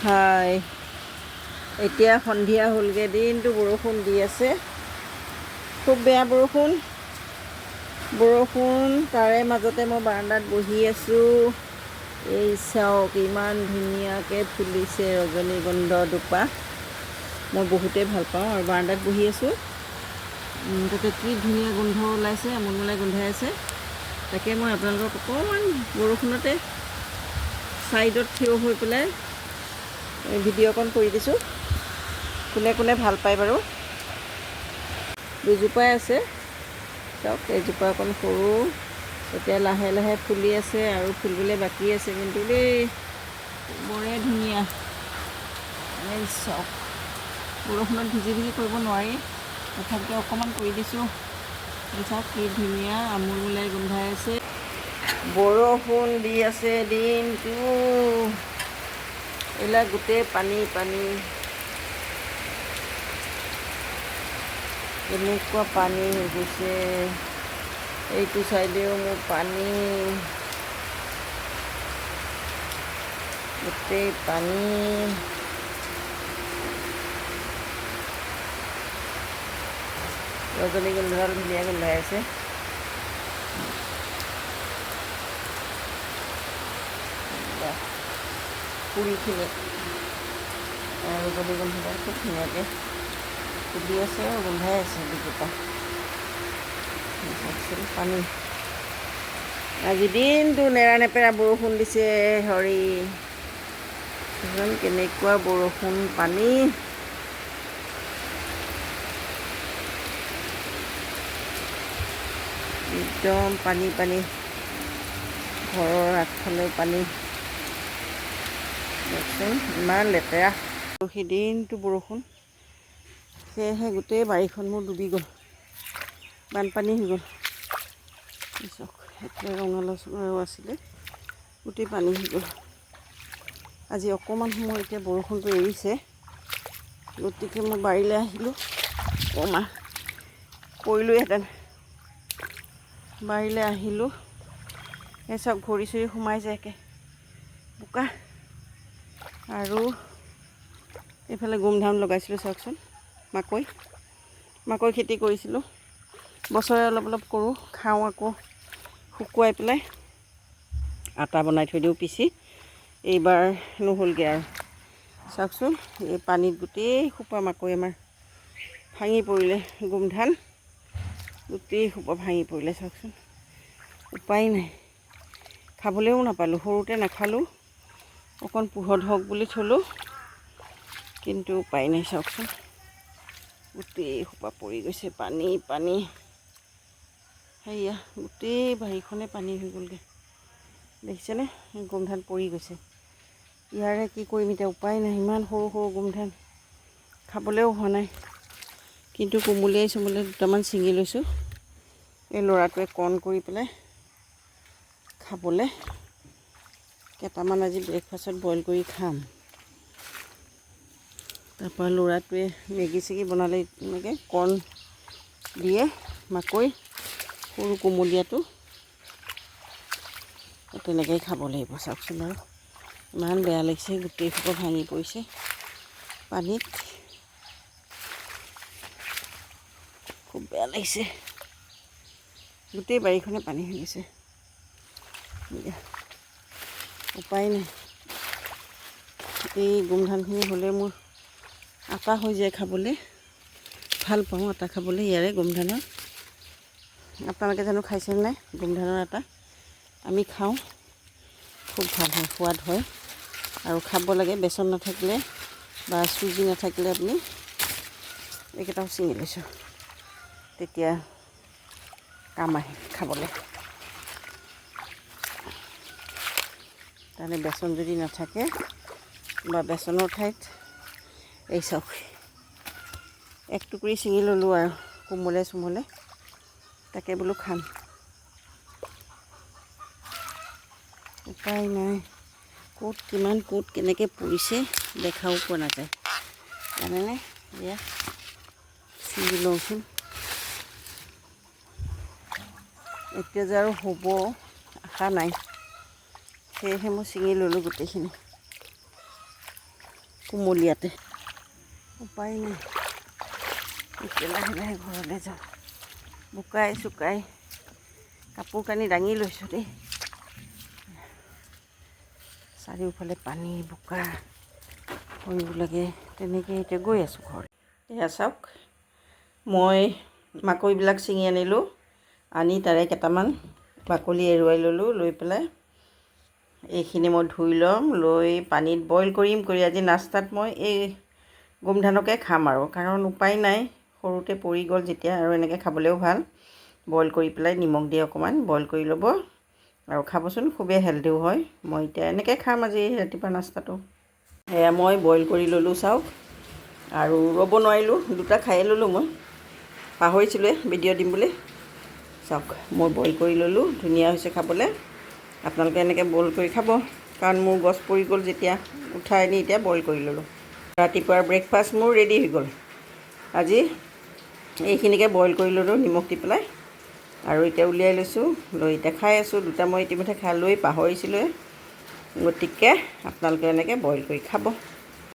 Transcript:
হাই এতিয়া সন্ধিয়া হ'লগৈ দিনটো বৰষুণ দি আছে খুব বেয়া বৰষুণ তাৰে মাজতে মই বাৰান্দাত বহি আছোঁ এই চাওক ইমান ধুনীয়াকৈ ফুলিছে ৰজনীগন্ধা দুপা মই বহুতেই ভাল পাওঁ আৰু বাৰান্দাত বহি আছোঁ তাতে কি ধুনীয়া গোন্ধ ওলাইছে আমোলমোলাই গোন্ধাই আছে তাকে মই আপোনালোকক অকণমান বৰষুণতে ছাইডত থিয় হৈ পেলাই ভিডিঅ' অকণ কৰি দিছোঁ কোনে কোনে ভাল পায় বাৰু দুজোপাই আছে চাওক এজোপা অকণ সৰু এতিয়া লাহে লাহে ফুলি আছে আৰু ফুলিবলৈ বাকী আছে কিন্তু দেই বৰে ধুনীয়া এই চাওক বৰষুণত ভিজি কৰিব নোৱাৰি তথাপিতো অকণমান কৰি দিছোঁ চাওক কি ধুনীয়া আমোলমোলাই গোন্ধাই আছে বৰষুণ দি আছে দিনটো এইবিলাক গোটেই পানী কেনেকুৱা পানী হৈ গৈছে এইটো চাইডেও মোৰ পানী গোটেই পানী ৰজনীগন্ধাডাল ধুনীয়া গোন্ধাই আছে ফুলখিনি ৰজনীগন্ধাডাল খুব ধুনীয়াকৈ ফুলি আছে আৰু গোন্ধাই আছে দুজোপা পানী আজি দিনটো নেৰানেপেৰা বৰষুণ দিছে হৰি কেনেকুৱা বৰষুণ পানী একদম পানী ঘৰৰ আগফালেও পানী দেখোন ইমান লেতেৰা সেই দিনটো বৰষুণ সেয়েহে গোটেই বাৰীখন মোৰ ডুবি গ'ল বানপানী হৈ গ'ল চাওক এতিয়া ৰঙালাও চঙালাও আছিলে গোটেই পানী হৈ গ'ল আজি অকণমান সময় এতিয়া বৰষুণটো এৰিছে গতিকে মই বাৰীলৈ আহিলোঁ অকণমান পৰিলোঁহেঁতেন বাৰীলৈ আহিলোঁ এই চব ভৰি চৰি সোমাই যায় একে বোকা আৰু এইফালে গোমধান লগাইছিলোঁ চাওকচোন মাকৈ খেতি কৰিছিলোঁ বছৰে অলপ কৰোঁ খাওঁ আকৌ শুকুৱাই পেলাই আটা বনাই থৈ দিওঁ পিচি এইবাৰ নহ'লগৈ আৰু চাওকচোন এই পানীত গোটেই সোপা মাকৈ আমাৰ ভাঙি পৰিলে গোমধান গোটেই সোপা ভাঙি পৰিলে চাওকচোন উপায় নাই খাবলৈও নাপালোঁ সৰুতে নাখালোঁ অকণ পোহত হওক বুলি থলোঁ কিন্তু উপায় নাই চাওকচোন গোটেই সোপা পৰি গৈছে পানী সেয়া গোটেই বাৰীখনে পানী হৈ গ'লগৈ দেখিছেনে গোমধান পৰি গৈছে ইয়াৰে কি কৰিম এতিয়া উপায় নাই ইমান সৰু গোমধান খাবলৈও হোৱা নাই কিন্তু কোমলীয়াই চমলীয়াই দুটামান ছিঙি লৈছোঁ এই ল'ৰাটোৱে কণ কৰি পেলাই খাবলৈ কেইটামান আজি ব্ৰেকফাষ্টত বইল কৰি খাম তাৰপৰা ল'ৰাটোৱে মেগী চেগি বনালে এনেকৈ কৰ্ণ দিয়ে মাকৈ সৰু কোমলীয়াটো তেনেকৈয়ে খাব লাগিব চাওকচোন আৰু ইমান বেয়া লাগিছে গোটেই সোপা ভাঙি পৰিছে পানীত খুব বেয়া লাগিছে গোটেই বাৰীখনে পানী হৈ গৈছে উপায় নাই এই গোমধানখিনি হ'লে মোৰ আটা হৈ যায় খাবলৈ ভাল পাওঁ আটা খাবলৈ ইয়াৰে গোমধানৰ আপোনালোকে জানো খাইছেনে নাই গোমধানৰ আটা আমি খাওঁ খুব ভাল হয় সোৱাদ হয় আৰু খাব লাগে বেচন নাথাকিলে বা চুজি নাথাকিলে আপুনি এইকেইটাও ছিঙি লৈছোঁ তেতিয়া কাম আহে খাবলৈ তাৰমানে বেচন যদি নাথাকে বা বেচনৰ ঠাইত এই চাওক এক টুকুৰি ছিঙি ল'লোঁ আৰু কোমলে চোমলে তাকে বোলো খাম উপায় নাই ক'ত কিমান ক'ত কেনেকৈ পৰিছে দেখাও পোৱা নাযায় জানেনে এয়া ছিঙি লওঁচোন এতিয়া যে আৰু হ'ব আশা নাই সেয়েহে মই ছিঙি ল'লোঁ গোটেইখিনি কুমলীয়াতে উপায় নাই। এতিয়া লাহে লাহে ঘৰলৈ যাওঁ। বোকাই চুকাই কাপোৰ কানি দাঙি লৈছোঁ দেই। চাৰিওফালে পানী বোকা কৰিব লাগে, তেনেকৈ এতিয়া গৈ আছোঁ ঘৰত। এয়া চাওক, মই মাকৈবিলাক ছিঙি আনিলোঁ, আনি তাৰে কেইটামান বাকলি এৰুৱাই ল'লোঁ। লৈ পেলাই এইখিনি মই ধুই ল'ম, লৈ পানীত বইল কৰিম। কৰি আজি নাস্তাত মই এই গোমধানকে খাম আৰু, কাৰণ উপায় নাই, সৰুতে পৰি গ'ল যেতিয়া, আৰু এনেকৈ খাবলৈও ভাল। বইল কৰি পেলাই নিমখ দি অকণমান বইল কৰি ল'ব আৰু খাবচোন, খুবেই হেল্ডিও হয়। মই এতিয়া এনেকৈ খাম আজি ৰাতিপুৱা নাস্তাটো। এয়া মই বইল কৰি ল'লোঁ চাওক, আৰু ৰ'ব নোৱাৰিলোঁ, দুটা খায়ে ল'লোঁ। মই পাহৰিছিলোঁৱে ভিডিঅ' দিম বুলি। চাওক, মই বইল কৰি ল'লোঁ, ধুনীয়া হৈছে খাবলৈ। আপোনালোকে এনেকৈ বইল কৰি খাব, কাৰণ মোৰ গছ পৰি গ'ল যেতিয়া, উঠাই আনি এতিয়া বইল কৰি ল'লোঁ। ৰাতিপুৱাৰ ব্ৰেকফাষ্ট মোৰ ৰেডি হৈ গ'ল। আজি এইখিনিকে বইল কৰি ল'লোঁ নিমখ দি পেলাই, আৰু এতিয়া উলিয়াই লৈছোঁ। লৈ এতিয়া খাই আছোঁ। দুটা মই ইতিমধ্যে খাই লৈ পাহৰিছিলোঁৱে, গতিকে আপোনালোকে এনেকৈ বইল কৰি খাব।